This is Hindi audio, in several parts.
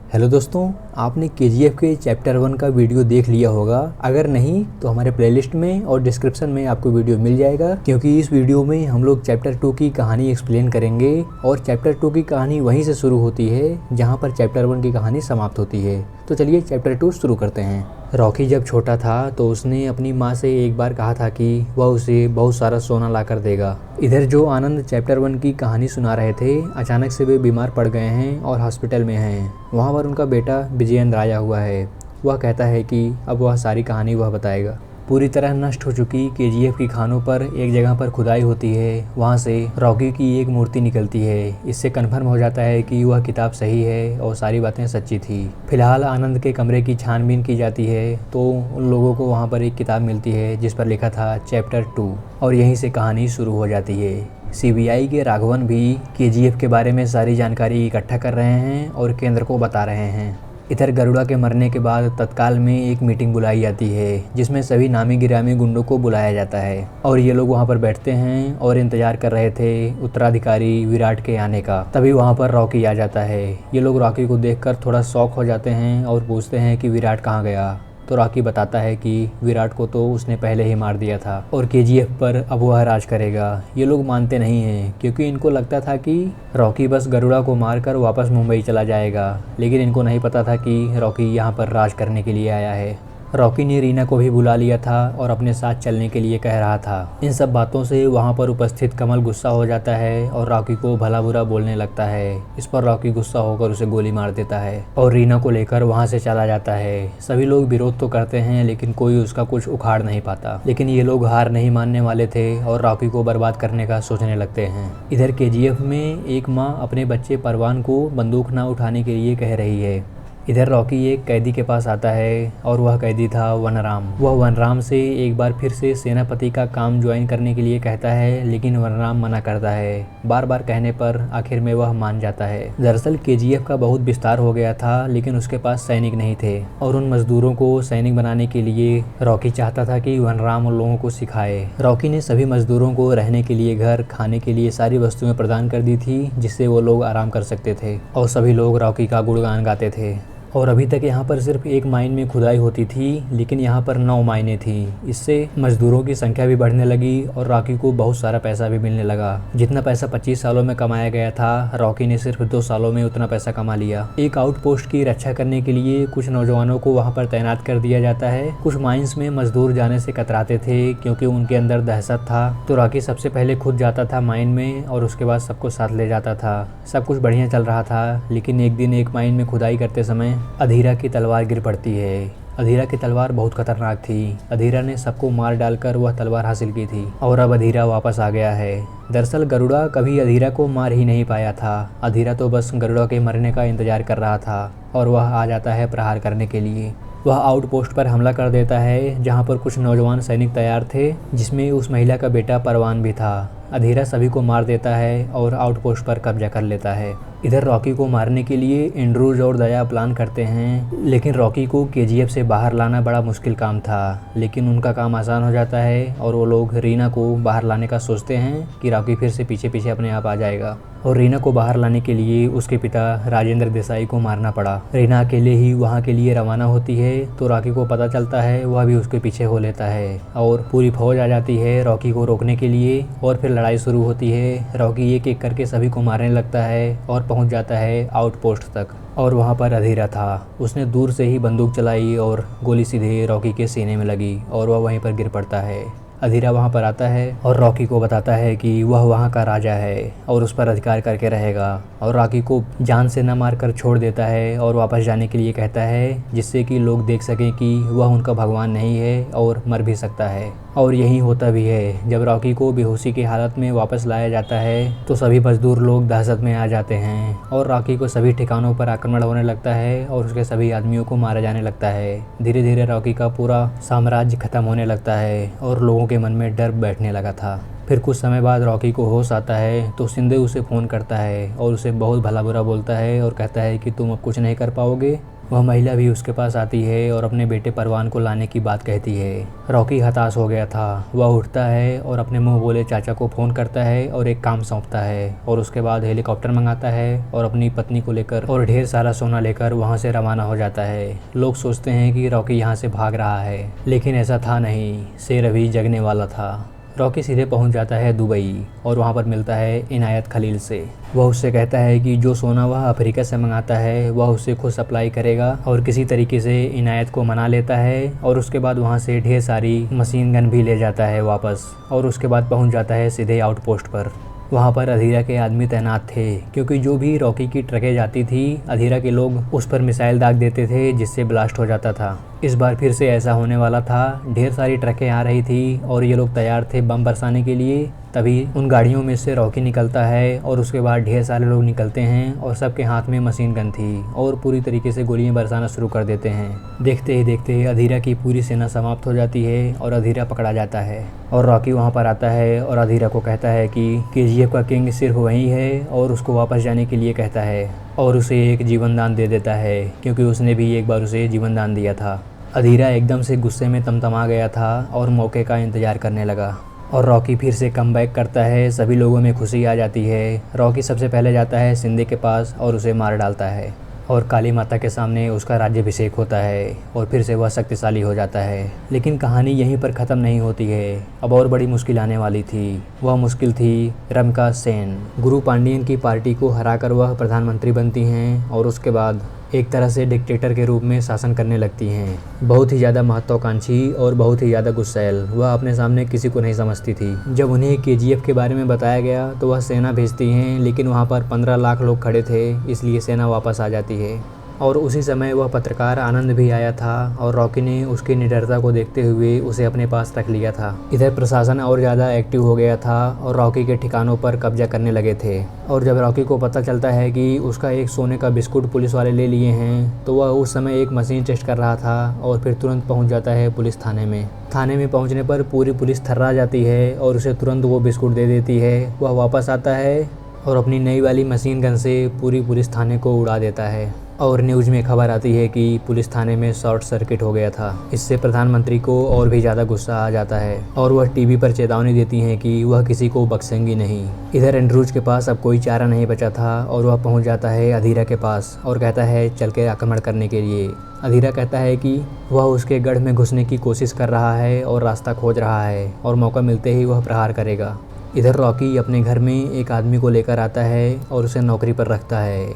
हेलो दोस्तों, आपने केजीएफ के चैप्टर 1 का वीडियो देख लिया होगा। अगर नहीं तो हमारे प्लेलिस्ट में और डिस्क्रिप्शन में आपको वीडियो मिल जाएगा, क्योंकि इस वीडियो में हम लोग चैप्टर 2 की कहानी एक्सप्लेन करेंगे और चैप्टर 2 की कहानी वहीं से शुरू होती है जहां पर चैप्टर 1 की कहानी समाप्त होती है। तो चलिए चैप्टर 2 शुरू करते हैं। रॉकी जब छोटा था तो उसने अपनी माँ से एक बार कहा था कि वह उसे बहुत सारा सोना ला कर देगा। इधर जो आनंद चैप्टर 1 की कहानी सुना रहे थे, अचानक से वे बीमार पड़ गए हैं और हॉस्पिटल में हैं। वहाँ पर उनका बेटा विजयेंद्र आया हुआ है। वह कहता है कि अब वह सारी कहानी वह बताएगा। पूरी तरह नष्ट हो चुकी केजीएफ की खानों पर एक जगह पर खुदाई होती है। वहाँ से रॉकी की एक मूर्ति निकलती है। इससे कन्फर्म हो जाता है कि वह किताब सही है और सारी बातें सच्ची थी। फिलहाल आनंद के कमरे की छानबीन की जाती है तो उन लोगों को वहाँ पर एक किताब मिलती है जिस पर लिखा था चैप्टर 2 और यहीं से कहानी शुरू हो जाती है। सीबीआई के राघवन भी केजीएफ के बारे में सारी जानकारी इकट्ठा कर रहे हैं और केंद्र को बता रहे हैं। इधर गरुड़ा के मरने के बाद तत्काल में एक मीटिंग बुलाई जाती है जिसमें सभी नामी गिरामी गुंडों को बुलाया जाता है और ये लोग वहाँ पर बैठते हैं और इंतजार कर रहे थे उत्तराधिकारी विराट के आने का। तभी वहाँ पर रॉकी आ जाता है। ये लोग रॉकी को देखकर थोड़ा शॉक हो जाते हैं और पूछते हैं कि विराट कहाँ गया। तो रॉकी बताता है कि विराट को तो उसने पहले ही मार दिया था और केजीएफ पर अब वह राज करेगा। ये लोग मानते नहीं हैं क्योंकि इनको लगता था कि रॉकी बस गरुड़ा को मारकर वापस मुंबई चला जाएगा, लेकिन इनको नहीं पता था कि रॉकी यहाँ पर राज करने के लिए आया है। रॉकी ने रीना को भी बुला लिया था और अपने साथ चलने के लिए कह रहा था। इन सब बातों से वहाँ पर उपस्थित कमल गुस्सा हो जाता है और रॉकी को भला बुरा बोलने लगता है। इस पर रॉकी गुस्सा होकर उसे गोली मार देता है और रीना को लेकर वहाँ से चला जाता है। सभी लोग विरोध तो करते हैं लेकिन कोई उसका कुछ उखाड़ नहीं पाता। लेकिन ये लोग हार नहीं मानने वाले थे और रॉकी को बर्बाद करने का सोचने लगते हैं। इधर केजीएफ में एक माँ अपने बच्चे परवान को बंदूक न उठाने के लिए कह रही है। इधर रॉकी एक कैदी के पास आता है और वह कैदी था वनराम। वह वनराम से एक बार फिर से सेनापति का काम ज्वाइन करने के लिए कहता है, लेकिन वनराम मना करता है। बार बार कहने पर आखिर में वह मान जाता है। दरअसल केजीएफ का बहुत विस्तार हो गया था लेकिन उसके पास सैनिक नहीं थे और उन मजदूरों को सैनिक बनाने के लिए रॉकी चाहता था कि वनराम उन लोगों को सिखाए। रॉकी ने सभी मजदूरों को रहने के लिए घर, खाने के लिए सारी वस्तुएं प्रदान कर दी थी जिससे वो लोग आराम कर सकते थे और सभी लोग रॉकी का गुणगान गाते थे। और अभी तक यहाँ पर सिर्फ एक माइन में खुदाई होती थी लेकिन यहाँ पर 9 माइनें थी। इससे मजदूरों की संख्या भी बढ़ने लगी और रॉकी को बहुत सारा पैसा भी मिलने लगा। जितना पैसा 25 सालों में कमाया गया था, रॉकी ने सिर्फ 2 सालों में उतना पैसा कमा लिया। एक आउटपोस्ट की रक्षा करने के लिए कुछ नौजवानों को वहाँ पर तैनात कर दिया जाता है। कुछ माइंस में मजदूर जाने से कतराते थे क्योंकि उनके अंदर दहशत था, तो रॉकी सबसे पहले खुद जाता था माइन में और उसके बाद सबको साथ ले जाता था। सब कुछ बढ़िया चल रहा था लेकिन एक दिन एक माइन में खुदाई करते समय अधीरा की तलवार गिर पड़ती है। अधीरा की तलवार बहुत खतरनाक थी। अधीरा ने सबको मार डालकर वह तलवार हासिल की थी और अब अधीरा वापस आ गया है। दरअसल गरुड़ा कभी अधीरा को मार ही नहीं पाया था। अधीरा तो बस गरुड़ा के मरने का इंतजार कर रहा था और वह आ जाता है प्रहार करने के लिए। वह आउटपोस्ट पर हमला कर देता है जहां पर कुछ नौजवान सैनिक तैयार थे, जिसमें उस महिला का बेटा परवान भी था। अधीरा सभी को मार देता है और आउटपोस्ट पर कब्जा कर लेता है। इधर रॉकी को मारने के लिए एंड्रूज और दया प्लान करते हैं, लेकिन रॉकी को केजीएफ से बाहर लाना बड़ा मुश्किल काम था। लेकिन उनका काम आसान हो जाता है और वो लोग रीना को बाहर लाने का सोचते हैं कि रॉकी फिर से पीछे पीछे अपने आप आ जाएगा। और रीना को बाहर लाने के लिए उसके पिता राजेंद्र देसाई को मारना पड़ा। रीना अकेले ही वहाँ के लिए रवाना होती है तो रॉकी को पता चलता है, वह भी उसके पीछे हो लेता है और पूरी फौज आ जाती है रॉकी को रोकने के लिए और फिर लड़ाई शुरू होती है। रॉकी एक एक करके सभी को मारने लगता है और पहुंच जाता है आउटपोस्ट तक और वहां पर अधीरा था। उसने दूर से ही बंदूक चलाई और गोली सीधे रॉकी के सीने में लगी और वह वहीं पर गिर पड़ता है। अधीरा वहां पर आता है और रॉकी को बताता है कि वह वहां का राजा है और उस पर अधिकार करके रहेगा और रॉकी को जान से न मारकर छोड़ देता है और वापस जाने के लिए कहता है, जिससे कि लोग देख सकें कि वह उनका भगवान नहीं है और मर भी सकता है। और यही होता भी है। जब रॉकी को बेहोशी की हालत में वापस लाया जाता है तो सभी मजदूर लोग दहशत में आ जाते हैं और रॉकी को सभी ठिकानों पर आक्रमण होने लगता है और उसके सभी आदमियों को मारा जाने लगता है। धीरे धीरे रॉकी का पूरा साम्राज्य खत्म होने लगता है और लोगों के मन में डर बैठने लगा था। फिर कुछ समय बाद रॉकी को होश आता है तो शिंदे उसे फ़ोन करता है और उसे बहुत भला बुरा बोलता है और कहता है कि तुम अब कुछ नहीं कर पाओगे वह महिला भी उसके पास आती है और अपने बेटे परवान को लाने की बात कहती है। रॉकी हताश हो गया था। वह उठता है और अपने मुंह बोले चाचा को फ़ोन करता है और एक काम सौंपता है और उसके बाद हेलीकॉप्टर मंगाता है और अपनी पत्नी को लेकर और ढेर सारा सोना लेकर वहाँ से रवाना हो जाता है। लोग सोचते हैं कि रॉकी यहाँ से भाग रहा है, लेकिन ऐसा था नहीं। शेर अभी जगने वाला था। रॉकी सीधे पहुंच जाता है दुबई और वहां पर मिलता है इनायत खलील से। वह उससे कहता है कि जो सोना वह अफ्रीका से मंगाता है वह उससे खुद सप्लाई करेगा और किसी तरीके से इनायत को मना लेता है और उसके बाद वहां से ढेर सारी मशीन गन भी ले जाता है वापस और उसके बाद पहुंच जाता है सीधे आउटपोस्ट पर। वहाँ पर अधीरा के आदमी तैनात थे, क्योंकि जो भी रॉकी की ट्रकें जाती थी अधीरा के लोग उस पर मिसाइल दाग देते थे जिससे ब्लास्ट हो जाता था। इस बार फिर से ऐसा होने वाला था। ढेर सारी ट्रकें आ रही थी और ये लोग तैयार थे बम बरसाने के लिए। तभी उन गाड़ियों में से रॉकी निकलता है और उसके बाद ढेर सारे लोग निकलते हैं और सबके हाथ में मशीन गन थी और पूरी तरीके से गोलियां बरसाना शुरू कर देते हैं। देखते ही देखते अधीरा की पूरी सेना समाप्त हो जाती है और अधीरा पकड़ा जाता है और रॉकी वहां पर आता है और अधीरा को कहता है कि केजीएफ का किंग सिर्फ वही है और उसको वापस जाने के लिए कहता है और उसे एक जीवन दान दे देता है, क्योंकि उसने भी एक बार उसे जीवन दान दिया था। अधीरा एकदम से गुस्से में तमतमा गया था और मौके का इंतज़ार करने लगा और रॉकी फिर से कमबैक करता है। सभी लोगों में खुशी आ जाती है। रॉकी सबसे पहले जाता है सिंधे के पास और उसे मार डालता है और काली माता के सामने उसका राज्याभिषेक होता है और फिर से वह शक्तिशाली हो जाता है। लेकिन कहानी यहीं पर ख़त्म नहीं होती है। अब और बड़ी मुश्किल आने वाली थी। वह मुश्किल थी रमिका सेन। गुरु पांडियन की पार्टी को हराकर वह प्रधानमंत्री बनती हैं और उसके बाद एक तरह से डिक्टेटर के रूप में शासन करने लगती हैं। बहुत ही ज़्यादा महत्वाकांक्षी और बहुत ही ज़्यादा गुस्सैल। वह अपने सामने किसी को नहीं समझती थी। जब उन्हें केजीएफ के बारे में बताया गया तो वह सेना भेजती हैं, लेकिन वहाँ पर 15 लाख लोग खड़े थे, इसलिए सेना वापस आ जाती है। और उसी समय वह पत्रकार आनंद भी आया था और रॉकी ने उसकी निडरता को देखते हुए उसे अपने पास रख लिया था। इधर प्रशासन और ज़्यादा एक्टिव हो गया था और रॉकी के ठिकानों पर कब्जा करने लगे थे। और जब रॉकी को पता चलता है कि उसका एक सोने का बिस्कुट पुलिस वाले ले लिए हैं, तो वह उस समय एक मशीन टेस्ट कर रहा था और फिर तुरंत पहुंच जाता है पुलिस थाने में। थाने में पहुंचने पर पूरी पुलिस थर्रा जाती है और उसे तुरंत वो बिस्कुट दे देती है। वह वापस आता है और अपनी नई वाली मशीन गन से पूरी पुलिस थाने को उड़ा देता है और न्यूज़ में खबर आती है कि पुलिस थाने में शॉर्ट सर्किट हो गया था। इससे प्रधानमंत्री को और भी ज़्यादा गुस्सा आ जाता है और वह टीवी पर चेतावनी देती हैं कि वह किसी को बख्शेंगी नहीं। इधर एंड्रूज के पास अब कोई चारा नहीं बचा था और वह पहुंच जाता है अधीरा के पास और कहता है चल के आक्रमण करने के लिए। अधीरा कहता है कि वह उसके गढ़ में घुसने की कोशिश कर रहा है और रास्ता खोज रहा है और मौका मिलते ही वह प्रहार करेगा। इधर रॉकी अपने घर में एक आदमी को लेकर आता है और उसे नौकरी पर रखता है।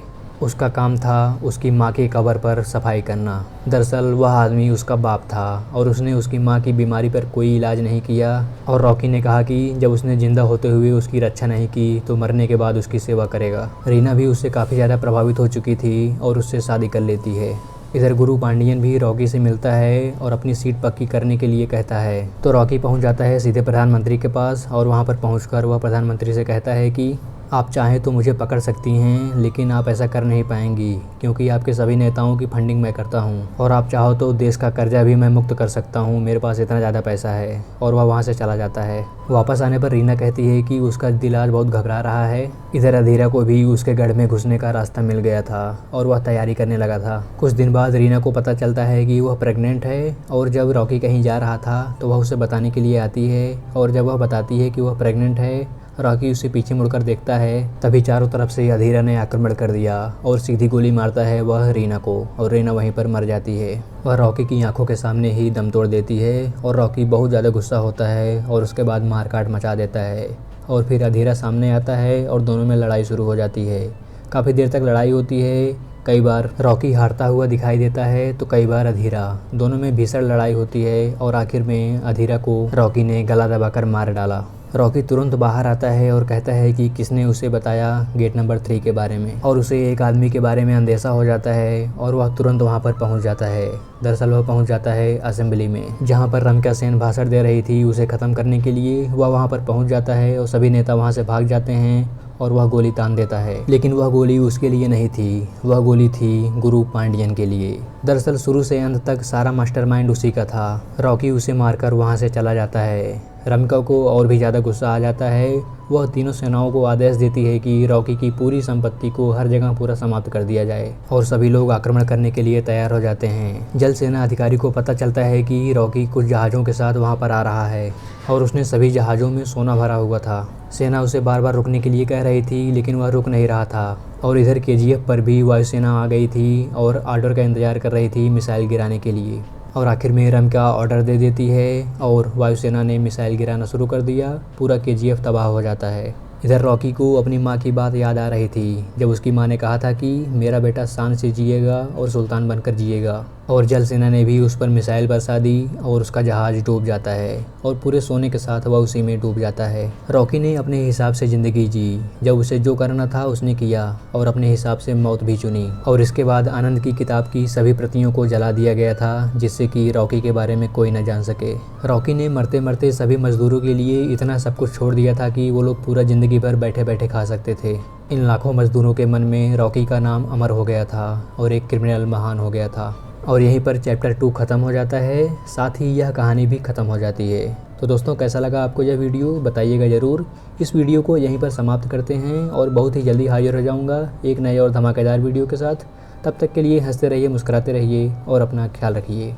उसका काम था उसकी माँ की कब्र पर सफाई करना। दरअसल वह आदमी उसका बाप था और उसने उसकी माँ की बीमारी पर कोई इलाज नहीं किया और रॉकी ने कहा कि जब उसने जिंदा होते हुए उसकी रक्षा नहीं की तो मरने के बाद उसकी सेवा करेगा। रीना भी उससे काफ़ी ज़्यादा प्रभावित हो चुकी थी और उससे शादी कर लेती है। इधर गुरु पांडियन भी रॉकी से मिलता है और अपनी सीट पक्की करने के लिए कहता है, तो रॉकी पहुंच जाता है सीधे प्रधानमंत्री के पास और वहां पर पहुंचकर वह प्रधानमंत्री से कहता है कि आप चाहें तो मुझे पकड़ सकती हैं, लेकिन आप ऐसा कर नहीं पाएंगी क्योंकि आपके सभी नेताओं की फंडिंग मैं करता हूं और आप चाहो तो देश का कर्जा भी मैं मुक्त कर सकता हूं, मेरे पास इतना ज़्यादा पैसा है। और वह वहां से चला जाता है। वापस आने पर रीना कहती है कि उसका दिल आज बहुत घबरा रहा है। इधर अधीरा को भी उसके गढ़ में घुसने का रास्ता मिल गया था और वह तैयारी करने लगा था। कुछ दिन बाद रीना को पता चलता है कि वह प्रेग्नेंट है और जब रॉकी कहीं जा रहा था तो वह उसे बताने के लिए आती है और जब वह बताती है कि वह प्रेग्नेंट है, रॉकी उसे पीछे मुड़कर देखता है। तभी चारों तरफ से अधीरा ने आक्रमण कर दिया और सीधी गोली मारता है वह रीना को और रीना वहीं पर मर जाती है। वह रॉकी की आंखों के सामने ही दम तोड़ देती है और रॉकी बहुत ज़्यादा गुस्सा होता है और उसके बाद मारकाट मचा देता है और फिर अधीरा सामने आता है और दोनों में लड़ाई शुरू हो जाती है। काफ़ी देर तक लड़ाई होती है। कई बार रॉकी हारता हुआ दिखाई देता है तो कई बार अधीरा। दोनों में भीषण लड़ाई होती है और आखिर में अधीरा को रॉकी ने गला दबाकर मार डाला। रॉकी तुरंत बाहर आता है और कहता है कि किसने उसे बताया गेट नंबर 3 के बारे में और उसे एक आदमी के बारे में अंदेशा हो जाता है और वह तुरंत वहां पर पहुंच जाता है। दरअसल वह पहुंच जाता है असेंबली में, जहां पर रमिका सेन भाषण दे रही थी उसे ख़त्म करने के लिए। वह वहां पर पहुंच जाता है और सभी नेता वहां से भाग जाते हैं और वह गोली तान देता है, लेकिन वह गोली उसके लिए नहीं थी, वह गोली थी गुरु पांडियन के लिए। दरअसल शुरू से अंत तक सारा मास्टरमाइंड उसी का था। रॉकी उसे मारकर वहां से चला जाता है। रमिका को और भी ज़्यादा गुस्सा आ जाता है वह तीनों सेनाओं को आदेश देती है कि रॉकी की पूरी संपत्ति को हर जगह पूरा समाप्त कर दिया जाए और सभी लोग आक्रमण करने के लिए तैयार हो जाते हैं। जल सेना अधिकारी को पता चलता है कि रॉकी कुछ जहाज़ों के साथ वहां पर आ रहा है और उसने सभी जहाज़ों में सोना भरा हुआ था। सेना उसे बार बार रुकने के लिए कह रही थी, लेकिन वह रुक नहीं रहा था। और इधर KGF पर भी वायुसेना आ गई थी और ऑर्डर का इंतज़ार कर रही थी मिसाइल गिराने के लिए। और आखिर में रम्या ऑर्डर दे देती है और वायुसेना ने मिसाइल गिराना शुरू कर दिया। पूरा KGF तबाह हो जाता है। इधर रॉकी को अपनी माँ की बात याद आ रही थी, जब उसकी माँ ने कहा था कि मेरा बेटा शान से जिएगा और सुल्तान बनकर जिएगा। और जल सेना ने भी उस पर मिसाइल बरसा दी और उसका जहाज़ डूब जाता है और पूरे सोने के साथ वह उसी में डूब जाता है। रॉकी ने अपने हिसाब से ज़िंदगी जी, जब उसे जो करना था उसने किया और अपने हिसाब से मौत भी चुनी। और इसके बाद आनंद की किताब की सभी प्रतियों को जला दिया गया था, जिससे कि रॉकी के बारे में कोई न जान सके। रॉकी ने मरते मरते सभी मजदूरों के लिए इतना सब कुछ छोड़ दिया था कि वो लोग पूरा ज़िंदगी भर बैठे बैठे खा सकते थे। इन लाखों मजदूरों के मन में रॉकी का नाम अमर हो गया था और एक क्रिमिनल महान हो गया था। और यहीं पर चैप्टर 2 ख़त्म हो जाता है, साथ ही यह कहानी भी ख़त्म हो जाती है। तो दोस्तों, कैसा लगा आपको यह वीडियो, बताइएगा ज़रूर। इस वीडियो को यहीं पर समाप्त करते हैं और बहुत ही जल्दी हाजिर हो जाऊंगा एक नए और धमाकेदार वीडियो के साथ। तब तक के लिए हंसते रहिए, मुस्कुराते रहिए और अपना ख्याल रखिए।